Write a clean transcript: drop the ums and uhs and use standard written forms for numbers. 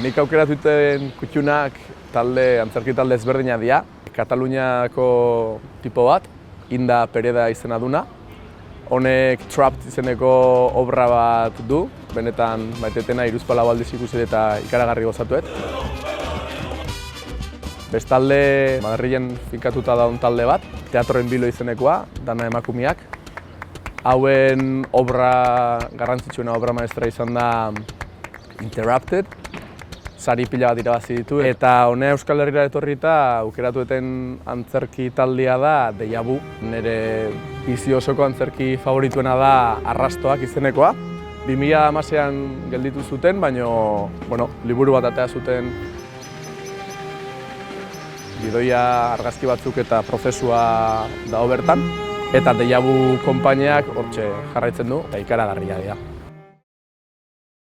Nik aukeratuten kutxunak antzerki talde ezberdina dira. Kataluniako tipo bat, Inda Pereda izena duna. Honek Trapped izeneko obra bat du, benetan baitetena hiruzpalau aldiz ikusi eta ikaragarri gozatuet. Bestalde, Madrilen finkatuta daun talde bat, Teatro en Bilo izenekoa, dana emakumeak. Hauen obra garrantzitsuena obra maestra izan da Interrupted, sari pila bat irabazi ditu, eta honea Euskal Herrira etorrita aukeratueten antzerki taldea da Deja Vu. Nire bizi osoko antzerki favorituena da Arrastoak izenekoa. 2016an gelditu zuten, baina liburu bat atea zuten gidoia, argazki batzuk eta prozesua dago bertan. Eta Deja Vu konpainiak hortxe jarraitzen du, eta ikaragarria dira.